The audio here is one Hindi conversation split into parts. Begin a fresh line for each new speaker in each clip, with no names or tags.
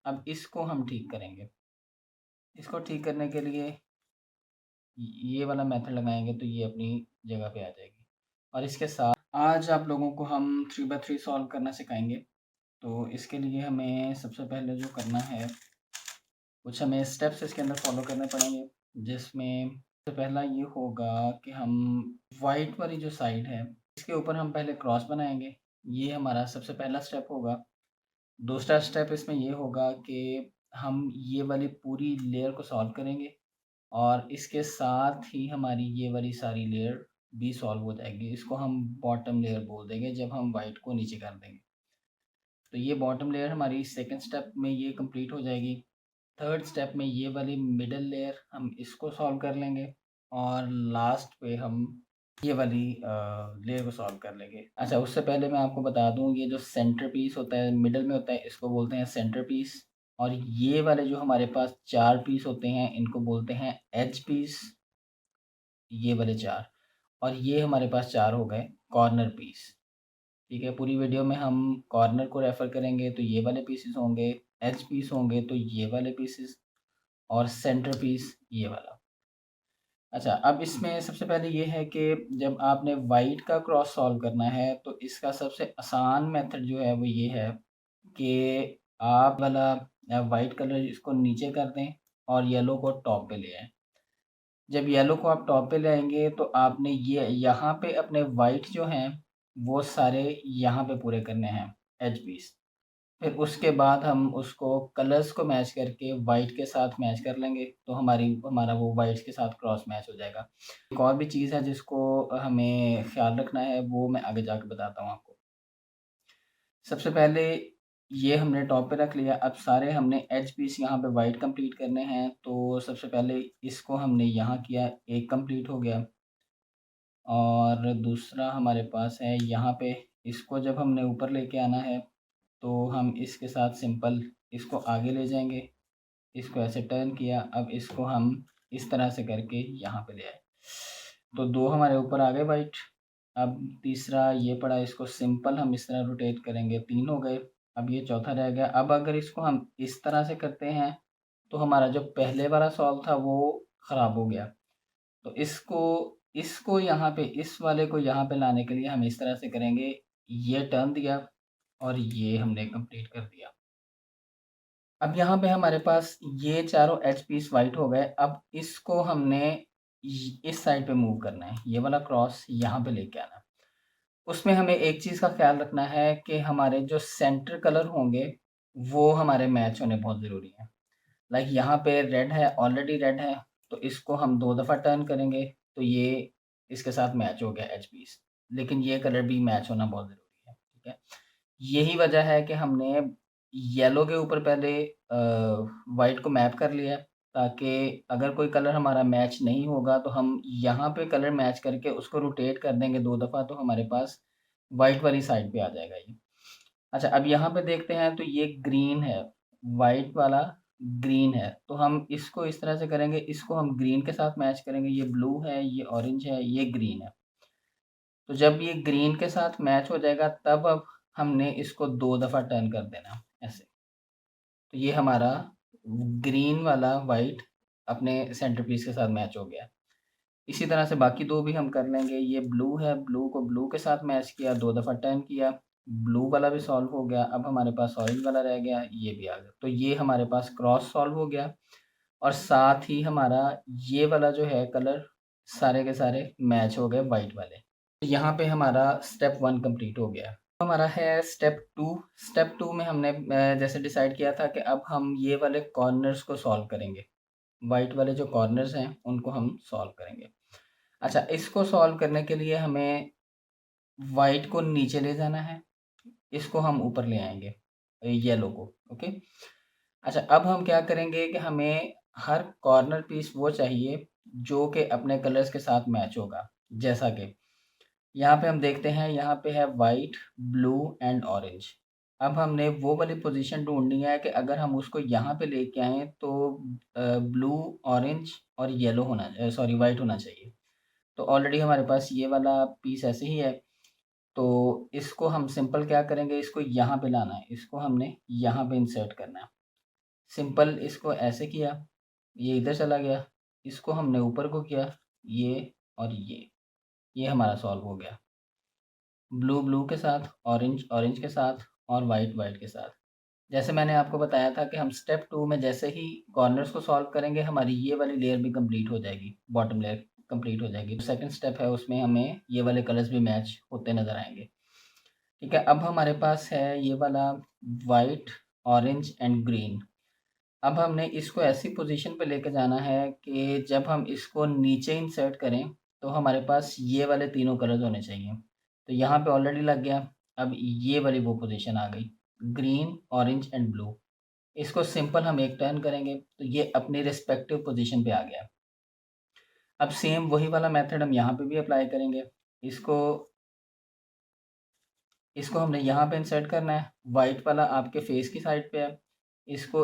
अब इसको हम ठीक करेंगे। इसको ठीक करने के लिए ये वाला मेथड लगाएँगे तो ये अपनी जगह पे आ जाएगी। और इसके साथ आज आप लोगों को हम 3/3 सॉल्व करना सिखाएँगे। तो इसके लिए हमें सबसे पहले जो करना है, कुछ हमें स्टेप्स इसके अंदर फ़ॉलो करने पड़ेंगे। जिसमें सबसे पहला ये होगा कि हम व्हाइट वाली जो साइड है, इसके ऊपर हम पहले क्रॉस बनाएँगे। ये हमारा सबसे पहला स्टेप होगा। दूसरा स्टेप इसमें ये होगा कि हम ये वाली पूरी लेयर को सॉल्व करेंगे और इसके साथ ही हमारी ये वाली सारी लेयर भी सॉल्व हो जाएगी। इसको हम बॉटम लेयर बोल देंगे जब हम व्हाइट को नीचे कर देंगे। तो ये बॉटम लेयर हमारी सेकंड स्टेप में ये कंप्लीट हो जाएगी। थर्ड स्टेप में ये वाली मिडल लेयर हम इसको सॉल्व कर लेंगे और लास्ट पे हम ये वाली लेयर को सॉल्व कर लेंगे। अच्छा, उससे पहले मैं आपको बता दूँ, ये जो सेंटर पीस होता है मिडल में होता है, इसको बोलते हैं सेंटर पीस। और ये वाले जो हमारे पास 4 पीस होते हैं, इनको बोलते हैं एज पीस, ये वाले 4। और ये हमारे पास 4 हो गए कॉर्नर पीस। ठीक है, पूरी वीडियो में हम कॉर्नर को रेफ़र करेंगे तो ये वाले पीसेस होंगे, एज पीस होंगे तो ये वाले पीसेस और सेंटर पीस ये वाला। अच्छा, अब इसमें सबसे पहले ये है कि जब आपने व्हाइट का क्रॉस सॉल्व करना है तो इसका सबसे आसान मेथड जो है वो ये है कि आप वाला व्हाइट कलर इसको नीचे कर दें और येलो को टॉप पे ले आएँ। जब येलो को आप टॉप पे ले आएँगे तो आपने ये यहाँ पे अपने व्हाइट जो हैं वो सारे यहाँ पे पूरे करने हैं, एज पीस। फिर उसके बाद हम उसको कलर्स को मैच करके व्हाइट के साथ मैच कर लेंगे, तो हमारा वो व्हाइट के साथ क्रॉस मैच हो जाएगा। एक और भी चीज़ है जिसको हमें ख़्याल रखना है, वो मैं आगे जाके बताता हूँ आपको। सबसे पहले ये हमने टॉप पे रख लिया, अब सारे हमने एज पीस यहाँ पे व्हाइट कंप्लीट करने हैं, तो सबसे पहले इसको हमने यहाँ किया, एक कंप्लीट हो गया। और दूसरा हमारे पास है यहाँ पे, इसको जब हमने ऊपर लेके आना है, तो हम इसके साथ सिंपल इसको आगे ले जाएँगे, इसको ऐसे टर्न किया, अब इसको हम इस तरह से करके यहाँ पे ले आए। तो 2 हमारे ऊपर आ गए व्हाइट। अब तीसरा ये पड़ा, इसको सिंपल हम इस तरह रोटेट करेंगे, 3 हो गए। अब ये चौथा रह गया। अब अगर इसको हम इस तरह से करते हैं, तो हमारा जो पहले वाला सॉल्व था वो ख़राब हो गया। तो इसको इसको यहाँ पे, इस वाले को यहाँ पे लाने के लिए हम इस तरह से करेंगे, ये टर्न दिया और ये हमने कंप्लीट कर दिया। अब यहाँ पे हमारे पास ये चारों एज पीस व्हाइट हो गए। अब इसको हमने इस साइड पे मूव करना है, ये वाला क्रॉस यहाँ पे लेके आना है। उसमें हमें एक चीज़ का ख्याल रखना है कि हमारे जो सेंटर कलर होंगे वो हमारे मैच होने बहुत ज़रूरी हैं। लाइक यहाँ पे रेड है, ऑलरेडी रेड है, तो इसको हम 2 दफ़ा टर्न करेंगे तो ये इसके साथ मैच हो गया एज पीस। लेकिन ये कलर भी मैच होना बहुत ज़रूरी है, ठीक है? यही वजह है कि हमने येलो के ऊपर पहले व्हाइट को मैप कर लिया, ताकि अगर कोई कलर हमारा मैच नहीं होगा तो हम यहाँ पे कलर मैच करके उसको रोटेट कर देंगे 2 दफ़ा, तो हमारे पास व्हाइट वाली साइड पे आ जाएगा ये। अच्छा, अब यहाँ पे देखते हैं तो ये ग्रीन है, व्हाइट वाला ग्रीन है, तो हम इसको इस तरह से करेंगे, इसको हम ग्रीन के साथ मैच करेंगे, ये ब्लू है, ये ऑरेंज है, ये ग्रीन है। तो जब ये ग्रीन के साथ मैच हो जाएगा तब अब हमने इसको 2 दफ़ा टर्न कर देना ऐसे। तो ये हमारा ग्रीन वाला व्हाइट अपने सेंटर पीस के साथ मैच हो गया। इसी तरह से बाकी 2 भी हम कर लेंगे। ये ब्लू है, ब्लू को ब्लू के साथ मैच किया, 2 दफ़ा टर्न किया, ब्लू वाला भी सॉल्व हो गया। अब हमारे पास ऑरेंज वाला रह गया, ये भी आ गया। तो ये हमारे पास क्रॉस सॉल्व हो गया और साथ ही हमारा ये वाला जो है कलर, सारे के सारे मैच हो गए व्हाइट वाले। तो यहाँ पे हमारा स्टेप 1 कंप्लीट हो गया। हमारा है स्टेप 2। स्टेप 2 में हमने जैसे डिसाइड किया था कि अब हम ये वाले कॉर्नर्स को सॉल्व करेंगे। व्हाइट वाले जो कॉर्नर्स हैं उनको हम सॉल्व करेंगे। अच्छा, इसको सॉल्व करने के लिए हमें व्हाइट को नीचे ले जाना है, इसको हम ऊपर ले आएँगे, येलो को, ओके। अच्छा, अब हम क्या करेंगे कि हमें हर कॉर्नर पीस वो चाहिए जो कि अपने कलर्स के साथ मैच होगा। जैसा कि यहाँ पे हम देखते हैं, यहाँ पे है व्हाइट, ब्लू एंड ऑरेंज। अब हमने वो वाली पोज़ीशन ढूँढनी है कि अगर हम उसको यहाँ पे लेके आएँ तो ब्लू, ऑरेंज और येलो सॉरी व्हाइट होना चाहिए। तो ऑलरेडी हमारे पास ये वाला पीस ऐसे ही है, तो इसको हम सिंपल क्या करेंगे, इसको यहाँ पे लाना है, इसको हमने यहाँ पे इंसर्ट करना है। सिंपल इसको ऐसे किया, ये इधर चला गया, इसको हमने ऊपर को किया, ये और ये हमारा सॉल्व हो गया। ब्लू ब्लू के साथ, ऑरेंज ऑरेंज के साथ और वाइट वाइट के साथ। जैसे मैंने आपको बताया था कि हम स्टेप 2 में जैसे ही कॉर्नर्स को सॉल्व करेंगे, हमारी ये वाली लेयर भी कंप्लीट हो जाएगी, बॉटम लेयर कंप्लीट हो जाएगी। सेकंड स्टेप है, उसमें हमें ये वाले कलर्स भी मैच होते नज़र आएंगे। ठीक है, अब हमारे पास है ये वाला वाइट, ऑरेंज एंड ग्रीन। अब हमने इसको ऐसी पोजीशन पे लेके जाना है कि जब हम इसको नीचे इंसर्ट करें तो हमारे पास ये वाले तीनों कलर्स होने चाहिए। तो यहाँ पे ऑलरेडी लग गया। अब ये वाली वो पोजीशन आ गई, ग्रीन ऑरेंज एंड ब्लू। इसको सिंपल हम एक टर्न करेंगे तो ये अपनी रिस्पेक्टिव पोजीशन पे आ गया। अब सेम वही वाला मेथड हम यहाँ पे भी अप्लाई करेंगे। इसको इसको हमने यहाँ पे इंसर्ट करना है। वाइट वाला आपके फेस की साइड पे है, इसको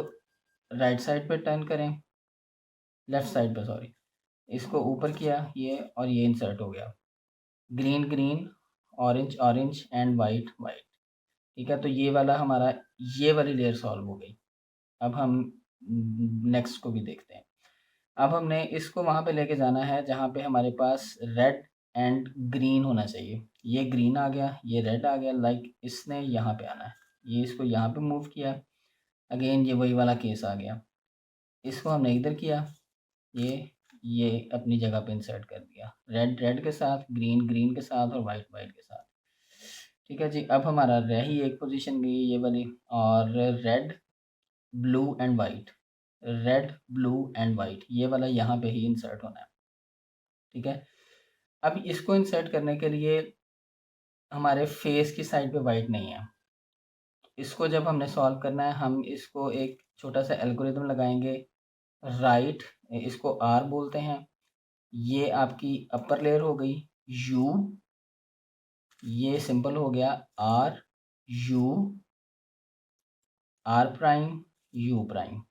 राइट साइड पे टर्न करें, लेफ्ट साइड पे सॉरी। इसको ऊपर किया ये, और ये इंसर्ट हो गया। Green green, orange orange and white white. ठीक है, तो ये वाला हमारा, ये वाली लेयर सॉल्व हो गई। अब हम नेक्स्ट को भी देखते हैं। अब हमने इसको वहाँ पे लेके जाना है जहाँ पे हमारे पास रेड एंड ग्रीन होना चाहिए। ये ग्रीन आ गया, ये रेड आ गया, लाइक इसने यहाँ पे आना है। ये इसको यहाँ पे मूव किया, अगेन ये वही वाला केस आ गया। इसको हमने इधर किया, ये अपनी जगह पे इंसर्ट कर दिया, रेड रेड के साथ, ग्रीन ग्रीन के साथ और वाइट वाइट के साथ। ठीक है जी, अब हमारा रह ही एक पोजीशन गई ये वाली, और red blue and white, red blue and white, ये वाला यहाँ पे ही इंसर्ट होना है। ठीक है, अब इसको इंसर्ट करने के लिए हमारे फेस की साइड पे वाइट नहीं है। इसको जब हमने सॉल्व करना है, हम इसको एक छोटा सा एल्गोरिदम लगाएंगे। राइट, इसको आर बोलते हैं। ये आपकी अपर लेयर हो गई, यू, ये सिंपल हो गया R U, R prime, U prime.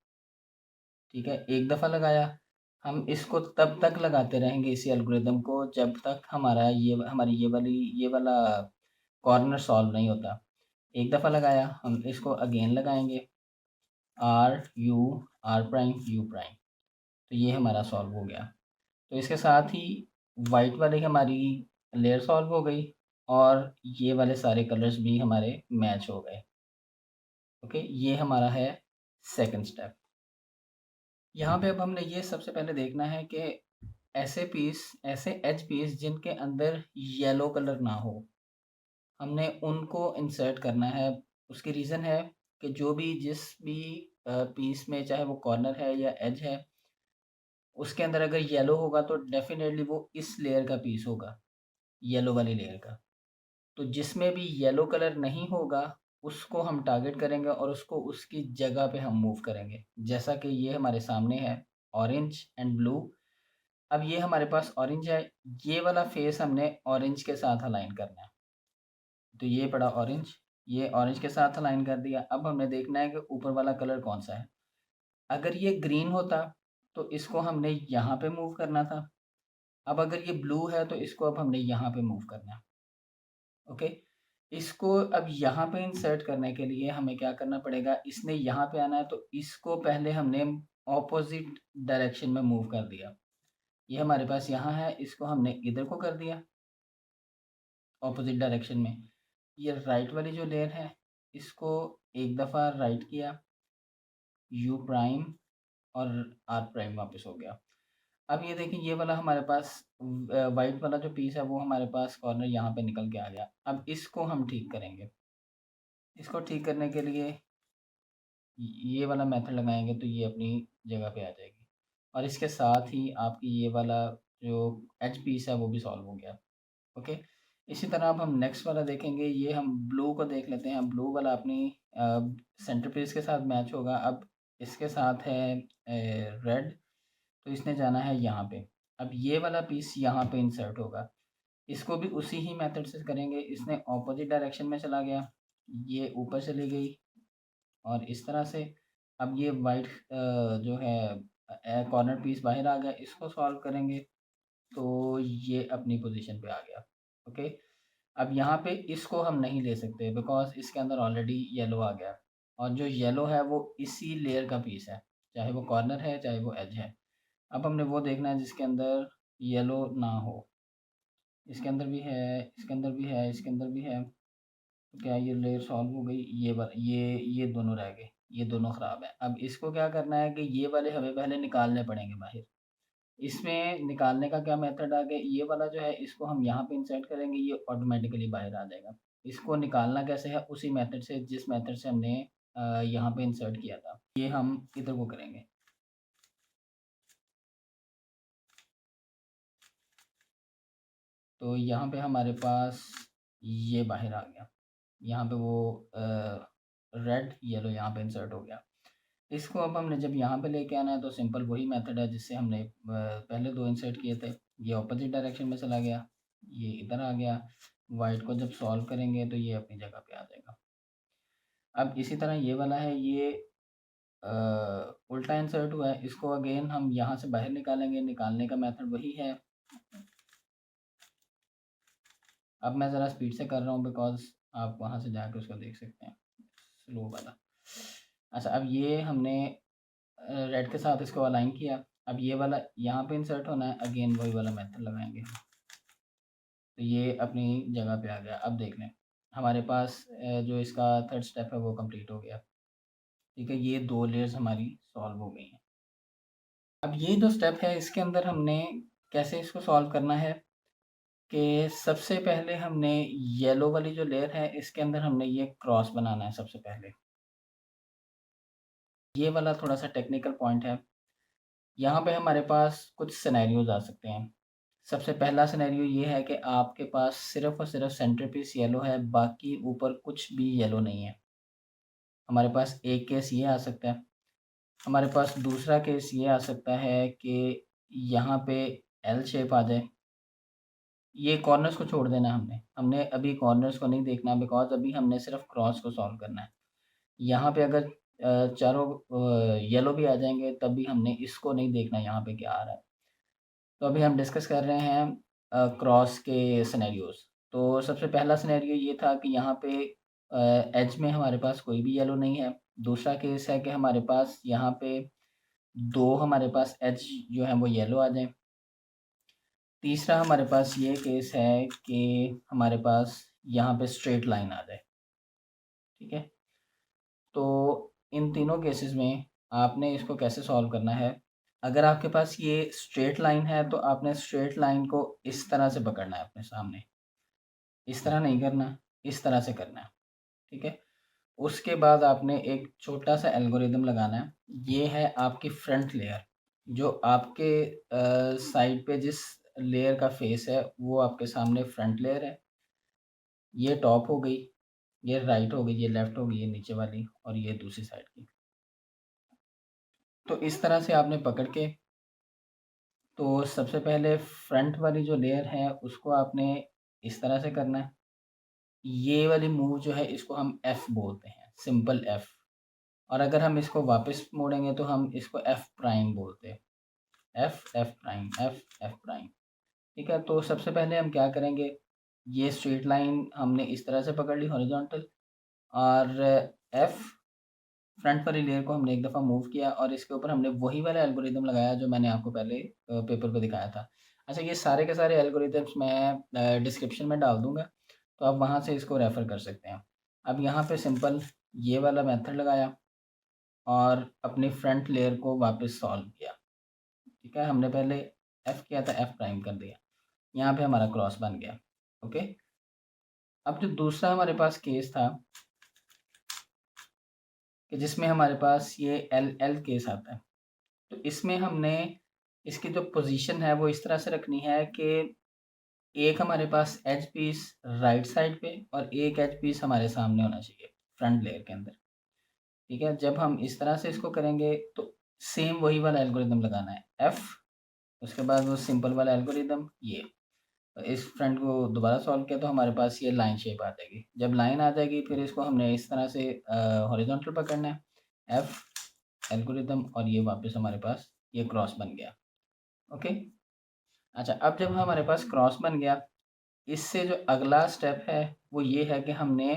ठीक है, एक दफ़ा लगाया। हम इसको तब तक लगाते रहेंगे इसी एल्गोरिदम को जब तक हमारी ये वाला कॉर्नर सॉल्व नहीं होता। एक दफ़ा लगाया, हम इसको अगेन लगाएंगे, R U, R prime, U prime. तो ये हमारा सॉल्व हो गया। तो इसके साथ ही वाइट वाली हमारी लेयर सॉल्व हो गई, और ये वाले सारे कलर्स भी हमारे मैच हो गए। ओके, ये हमारा है सेकंड स्टेप। यहाँ पे अब हमने ये सबसे पहले देखना है कि ऐसे एज पीस जिनके अंदर येलो कलर ना हो, हमने उनको इंसर्ट करना है। उसकी रीज़न है कि जिस भी पीस में, चाहे वो कॉर्नर है या एज है, उसके अंदर अगर येलो होगा तो डेफ़िनेटली वो इस लेयर का पीस होगा, येलो वाली लेयर का। तो जिसमें भी येलो कलर नहीं होगा, उसको हम टारगेट करेंगे और उसको उसकी जगह पे हम मूव करेंगे। जैसा कि ये हमारे सामने है, ऑरेंज एंड ब्लू। अब ये हमारे पास ऑरेंज है, ये वाला फेस हमने ऑरेंज के साथ अलाइन करना है। तो ये पड़ा ऑरेंज, ये ऑरेंज के साथ अलाइन कर दिया। अब हमने देखना है कि ऊपर वाला कलर कौन-सा है। अगर ये ग्रीन होता, तो इसको हमने यहाँ पे मूव करना था। अब अगर ये ब्लू है, तो इसको अब हमने यहाँ पे मूव करना है। ओके, इसको अब यहाँ पे इंसर्ट करने के लिए हमें क्या करना पड़ेगा, इसने यहाँ पे आना है तो इसको पहले हमने ऑपोजिट डायरेक्शन में मूव कर दिया। ये हमारे पास यहाँ है, इसको हमने इधर को कर दिया ऑपोजिट डायरेक्शन में। ये राइट वाली जो लेयर है, इसको एक दफ़ा राइट किया, यू प्राइम और आर प्राइम वापस हो गया। अब ये देखिए, ये वाला हमारे पास वाइट वाला जो पीस है वो हमारे पास कॉर्नर यहाँ पे निकल के आ गया। अब इसको हम ठीक करेंगे। इसको ठीक करने के लिए ये वाला मेथड लगाएंगे तो ये अपनी जगह पे आ जाएगी, और इसके साथ ही आपकी ये वाला जो एच पीस है वो भी सॉल्व हो गया। ओके, इसी तरह अब हम नेक्स्ट वाला देखेंगे। ये हम ब्लू को देख लेते हैं। ब्लू वाला अपनी सेंटर पीस के साथ मैच होगा। अब इसके साथ है रेड, तो इसने जाना है यहाँ पे। अब ये वाला पीस यहाँ पे इंसर्ट होगा। इसको भी उसी ही मेथड से करेंगे। इसने ऑपोजिट डायरेक्शन में चला गया, ये ऊपर चली गई, और इस तरह से। अब ये वाइट जो है कॉर्नर पीस बाहर आ गया, इसको सॉल्व करेंगे तो ये अपनी पोजीशन पे आ गया। ओके, अब यहाँ पे इसको हम नहीं ले सकते बिकॉज़ इसके अंदर ऑलरेडी येलो आ गया, और जो येलो है वो इसी लेयर का पीस है, चाहे वो कॉर्नर है चाहे वो एज है। अब हमने वो देखना है जिसके अंदर येलो ना हो। इसके अंदर भी है, इसके अंदर भी है, इसके अंदर भी है। तो क्या ये लेयर सॉल्व हो गई? ये दोनों रह गए, ये दोनों ख़राब है। अब इसको क्या करना है कि ये वाले हमें पहले निकालने पड़ेंगे बाहर। इसमें निकालने का क्या मेथड आ गया, ये वाला जो है इसको हम यहाँ पे इंसर्ट करेंगे, ये ऑटोमेटिकली बाहर आ जाएगा। इसको निकालना कैसे है? उसी मेथड से जिस मेथड से हमने यहाँ पे इंसर्ट किया था, ये हम इधर को करेंगे। तो यहाँ पे हमारे पास ये बाहर आ गया, यहाँ पे वो रेड येलो यहाँ पे इंसर्ट हो गया। इसको अब हमने जब यहाँ पे लेके आना है तो सिंपल वही मेथड है जिससे हमने पहले दो इंसर्ट किए थे। ये ऑपोजिट डायरेक्शन में चला गया, ये इधर आ गया। वाइट को जब सॉल्व करेंगे तो ये अपनी जगह पे आ जाएगा। अब इसी तरह ये वाला है, ये उल्टा इंसर्ट हुआ है, इसको अगेन हम यहाँ से बाहर निकालेंगे। निकालने का मेथड वही है। अब मैं ज़रा स्पीड से कर रहा हूँ बिकॉज आप वहाँ से जाकर उसको देख सकते हैं, स्लो वाला। अच्छा, अब ये हमने रेड के साथ इसको अलाइन किया। अब ये वाला यहाँ पे इंसर्ट होना है, अगेन वही वाला मेथड लगाएंगे। तो ये अपनी जगह पे आ गया। अब देख लें, हमारे पास जो इसका थर्ड स्टेप है वो कंप्लीट हो गया। ठीक है, ये दो लेयर्स हमारी सॉल्व हो गई हैं। अब ये जो स्टेप है इसके अंदर हमने कैसे इसको सॉल्व करना है कि सबसे पहले हमने येलो वाली जो लेयर है इसके अंदर हमने ये क्रॉस बनाना है सबसे पहले। ये वाला थोड़ा सा टेक्निकल पॉइंट है। यहाँ पे हमारे पास कुछ सिनेरियोज आ सकते हैं। सबसे पहला सिनेरियो ये है कि आपके पास सिर्फ़ और सिर्फ सेंटर पीस येलो है, बाकी ऊपर कुछ भी येलो नहीं है। हमारे पास एक केस ये आ सकता है। हमारे पास दूसरा केस ये आ सकता है कि यहाँ पे एल शेप आ जाए। ये कॉर्नर्स को छोड़ देना हमने। हमने अभी कॉर्नर्स को नहीं देखना बिकॉज़ अभी हमने सिर्फ़ क्रॉस को सॉल्व करना है। यहाँ पे अगर चारों येलो भी आ जाएँगे तब भी हमने इसको नहीं देखना यहाँ पे क्या आ रहा है। तो अभी हम डिस्कस कर रहे हैं क्रॉस के सिनेरियोज़। तो सबसे पहला सिनेरियो ये था कि यहाँ पे एज में हमारे पास कोई भी येलो नहीं है। दूसरा केस है कि हमारे पास यहाँ पे 2 हमारे पास एज जो हैं वो येलो आ जाएँ। तीसरा हमारे पास ये केस है कि हमारे पास यहाँ पे स्ट्रेट लाइन आ जाए। ठीक है? तो इन तीनों केसेस में आपने इसको कैसे सॉल्व करना है? अगर आपके पास ये स्ट्रेट लाइन है तो आपने स्ट्रेट लाइन को इस तरह से पकड़ना है अपने सामने। इस तरह नहीं करना, इस तरह से करना है। ठीक है? उसके बाद आपने एक छोटा-सा एल्गोरिदम लगाना है। ये है आपकी फ्रंट लेयर, जो आपके साइड पे जिस लेयर का फेस है वो आपके सामने फ्रंट लेयर है। ये टॉप हो गई, ये राइट हो गई, ये लेफ्ट हो गई, ये नीचे वाली और ये दूसरी साइड की। तो इस तरह से आपने पकड़ के, तो सबसे पहले फ्रंट वाली जो लेयर है उसको आपने इस तरह से करना है। ये वाली मूव जो है इसको हम एफ बोलते हैं, सिंपल एफ। और अगर हम इसको वापस मोड़ेंगे तो हम इसको एफ प्राइम बोलते हैं। F F prime, F F prime. ठीक है, तो सबसे पहले हम क्या करेंगे, ये स्ट्रेट लाइन हमने इस तरह से पकड़ ली हॉरिजॉन्टल, और एफ फ्रंट वाली लेयर को हमने एक दफ़ा मूव किया और इसके ऊपर हमने वही वाला एल्गोरिदम लगाया जो मैंने आपको पहले पेपर पे दिखाया था। अच्छा, ये सारे के सारे एल्गोरिदम्स मैं डिस्क्रिप्शन में डाल दूँगा, तो आप वहाँ से इसको रेफ़र कर सकते हैं। अब यहाँ पे सिंपल ये वाला मेथड लगाया और अपनी फ्रंट लेयर को वापस सॉल्व किया। ठीक है, हमने पहले एफ़ किया था, एफ़ प्राइम कर दिया। यहाँ पे हमारा क्रॉस बन गया। ओके, अब जो दूसरा हमारे पास केस था कि जिसमें हमारे पास ये एल एल केस आता है, तो इसमें हमने इसकी जो पोजीशन है वो इस तरह से रखनी है कि एक हमारे पास एज पीस राइट साइड पे और एक एज पीस हमारे सामने होना चाहिए फ्रंट लेयर के अंदर। ठीक है, जब हम इस तरह से इसको करेंगे तो सेम वही वाला एल्गोरिदम लगाना है, एफ, उसके बाद वो सिंपल वाला एल्गोरिदम ये। तो इस फ्रंट को दोबारा सॉल्व किया तो हमारे पास ये लाइन शेप आ जाएगी। जब लाइन आ जाएगी फिर इसको हमने इस तरह से हॉरिजॉन्टल पकड़ना है, एफ एल्गोरिदम, और ये वापस हमारे पास ये क्रॉस बन गया। ओके, अच्छा, अब जब हमारे पास क्रॉस बन गया, इससे जो अगला स्टेप है वो ये है कि हमने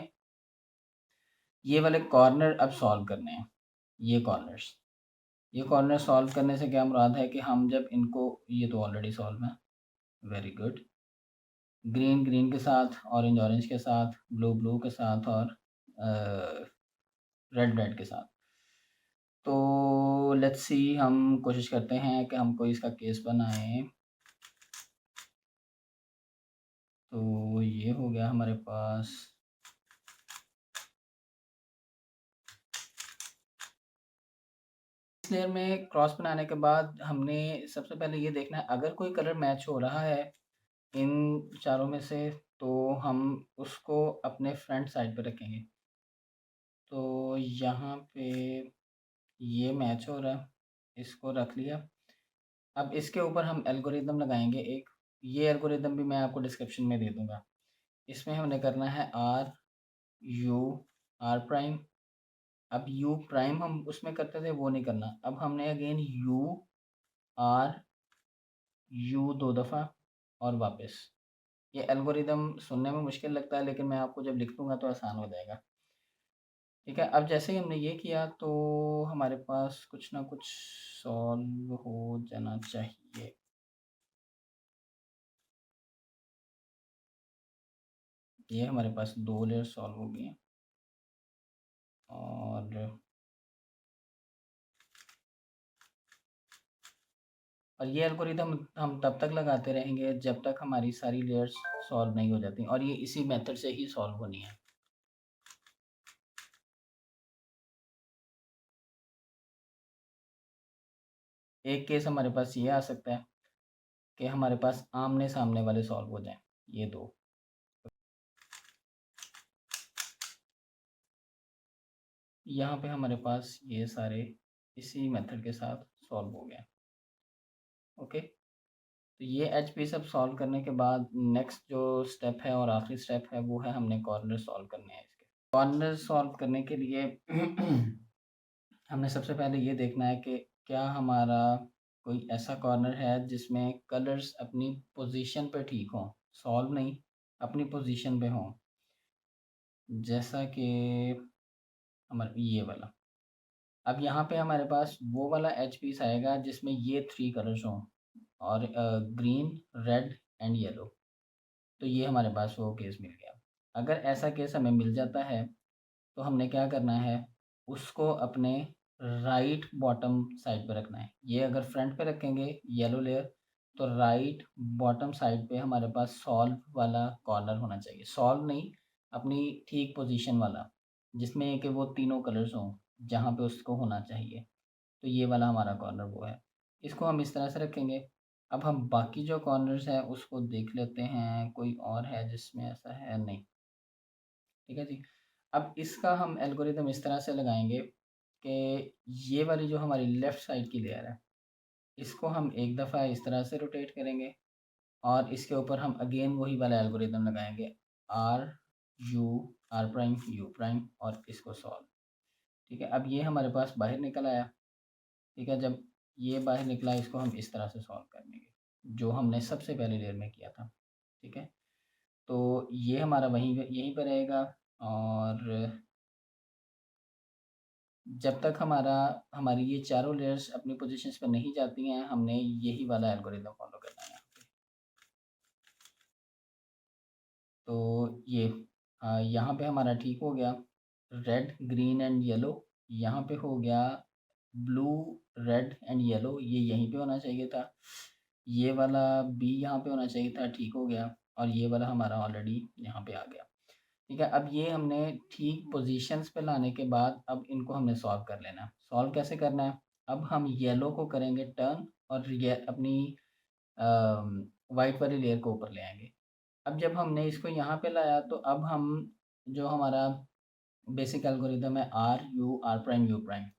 ये वाले कॉर्नर अब सॉल्व करने हैं, ये कॉर्नर सॉल्व करने से क्या मुराद है कि हम जब इनको, ये तो ऑलरेडी सॉल्व है, वेरी गुड। ग्रीन ग्रीन के साथ, ऑरेंज ऑरेंज के साथ, ब्लू ब्लू के साथ और रेड रेड के साथ। तो लेट्स सी, हम कोशिश करते हैं कि हम कोई इसका केस बनाएं। तो ये हो गया हमारे पास। इस लेयर में क्रॉस बनाने के बाद हमने सबसे पहले ये देखना है, अगर कोई कलर मैच हो रहा है इन चारों में से, तो हम उसको अपने फ्रंट साइड पे रखेंगे। तो यहाँ पे ये मैच हो रहा है, इसको रख लिया। अब इसके ऊपर हम एल्गोरिदम लगाएंगे एक, ये एल्गोरिदम भी मैं आपको डिस्क्रिप्शन में दे दूँगा। इसमें हमने करना है आर यू आर प्राइम। अब यू प्राइम हम उसमें करते थे, वो नहीं करना। अब हमने अगेन यू आर यू 2 दफ़ा और वापस। ये एल्गोरिदम सुनने में मुश्किल लगता है, लेकिन मैं आपको जब लिख दूँगा तो आसान हो जाएगा। ठीक है, अब जैसे ही हमने ये किया तो हमारे पास कुछ ना कुछ सॉल्व हो जाना चाहिए। ये हमारे पास 2 लेयर सॉल्व हो गई हैं और ये एल्गोरिदम हम तब तक लगाते रहेंगे जब तक हमारी सारी लेयर्स सॉल्व नहीं हो जाती, और ये इसी मेथड से ही सॉल्व होनी है। एक केस हमारे पास ये आ सकता है कि हमारे पास आमने सामने वाले सॉल्व हो जाएं, ये दो। यहाँ पे हमारे पास ये सारे इसी मेथड के साथ सॉल्व हो गए। ओके, तो ये एच पी सब सॉल्व करने के बाद नेक्स्ट जो स्टेप है और आखिरी स्टेप है, वो है हमने कॉर्नर सॉल्व करने हैं। इसके कॉर्नर सॉल्व करने के लिए हमने सबसे पहले ये देखना है कि क्या हमारा कोई ऐसा कॉर्नर है जिसमें कलर्स अपनी पोजीशन पे ठीक हों, सॉल्व नहीं, अपनी पोजीशन पे हों। जैसा कि हमारा ये वाला, अब यहाँ पे हमारे पास वो वाला एच पीस आएगा जिसमें ये 3 कलर्स हों, और ग्रीन रेड एंड येलो। तो ये हमारे पास वो केस मिल गया। अगर ऐसा केस हमें मिल जाता है तो हमने क्या करना है, उसको अपने राइट बॉटम साइड पे रखना है। ये अगर फ्रंट पे रखेंगे येलो लेयर, तो राइट बॉटम साइड पे हमारे पास सॉल्व वाला कॉर्नर होना चाहिए। सॉल्व नहीं, अपनी ठीक पोजीशन वाला, जिसमें कि वो तीनों कलर्स हों जहाँ पे उसको होना चाहिए। तो ये वाला हमारा कॉर्नर वो है। इसको हम इस तरह से रखेंगे। अब हम बाकी जो कॉर्नर्स हैं उसको देख लेते हैं, कोई और है जिसमें ऐसा है? नहीं। ठीक है जी। अब इसका हम एल्गोरिदम इस तरह से लगाएंगे कि ये वाली जो हमारी लेफ़्ट साइड की लेयर है, इसको हम एक दफ़ा इस तरह से रोटेट करेंगे और इसके ऊपर हम अगेन वही वाला एल्गोरिदम लगाएंगे, R U R prime U prime, और इसको सॉल्व। ठीक है, अब ये हमारे पास बाहर निकल आया। ठीक है, जब ये बाहर निकला, इसको हम इस तरह से सॉल्व करेंगे जो हमने सबसे पहले लेयर में किया था। ठीक है, तो ये हमारा वहीं यहीं पर रहेगा, और जब तक हमारी ये चारों लेयर्स अपनी पोजीशंस पे नहीं जाती हैं, हमने यही वाला एल्गोरिदम फॉलो करना है यहाँ पे। तो ये यहाँ पे हमारा ठीक हो गया, रेड ग्रीन एंड येलो। यहाँ पे हो गया ब्लू रेड एंड येलो, ये यहीं पे होना चाहिए था। ये वाला बी यहाँ पे होना चाहिए था, ठीक हो गया। और ये वाला हमारा ऑलरेडी यहाँ पे आ गया। ठीक है, अब ये हमने ठीक पोजीशंस पे लाने के बाद अब इनको हमने सॉल्व कर लेना है। सॉल्व कैसे करना है, अब हम येलो को करेंगे टर्न और ये अपनी वाइट वाली लेयर को ऊपर ले आएंगे। अब जब हमने इसको यहाँ पे लाया, तो अब हम जो हमारा बेसिक एल्गोरिदम है आर प्राइम,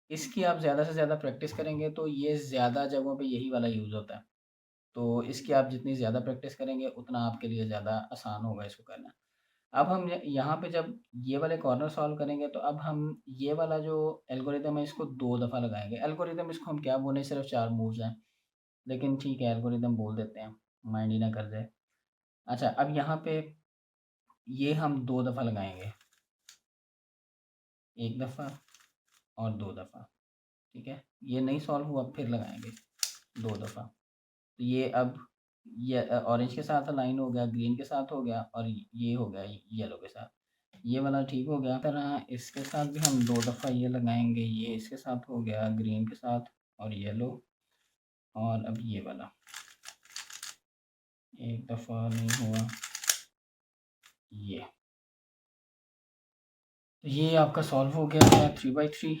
इसकी आप ज़्यादा से ज़्यादा प्रैक्टिस करेंगे तो ये ज़्यादा जगहों पे यही वाला यूज़ होता है। तो इसकी आप जितनी ज़्यादा प्रैक्टिस करेंगे उतना आपके लिए ज़्यादा आसान होगा इसको करना। अब हम यहाँ पे जब ये वाले कॉर्नर सॉल्व करेंगे, तो अब हम ये वाला जो एल्गोरिदम है इसको 2 दफ़ा लगाएँगे। एल्गोरिदम इसको हम क्या बोलें, सिर्फ़ 4 मूव्स हैं, लेकिन ठीक है एल्गोरिदम बोल देते हैं, माइंड ही ना कर जाए। अच्छा, अब यहाँ पे ये हम 2 दफ़ा लगाएँगे। एक दफ़ा और 2 दफ़ा, ठीक है। ये नहीं सॉल्व हुआ फिर लगाएंगे 2 दफ़ा। तो ये अब ये ऑरेंज के साथ अलाइन हो गया, ग्रीन के साथ हो गया और ये हो गया येलो के साथ। ये वाला ठीक हो गया। तरह इसके साथ भी हम 2 दफ़ा ये लगाएंगे। ये इसके साथ हो गया ग्रीन के साथ और येलो। और अब ये वाला एक दफ़ा नहीं हुआ ये। तो ये आपका सॉल्व हो गया है 3/3।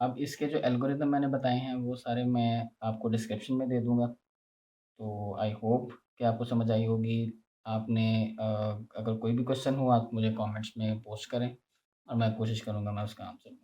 अब इसके जो एल्गोरिदम मैंने बताए हैं वो सारे मैं आपको डिस्क्रिप्शन में दे दूँगा। तो आई होप कि आपको समझ आई होगी। आपने अगर कोई भी क्वेश्चन हो आप मुझे कमेंट्स में पोस्ट करें और मैं कोशिश करूँगा मैं उसका आंसर दूँ।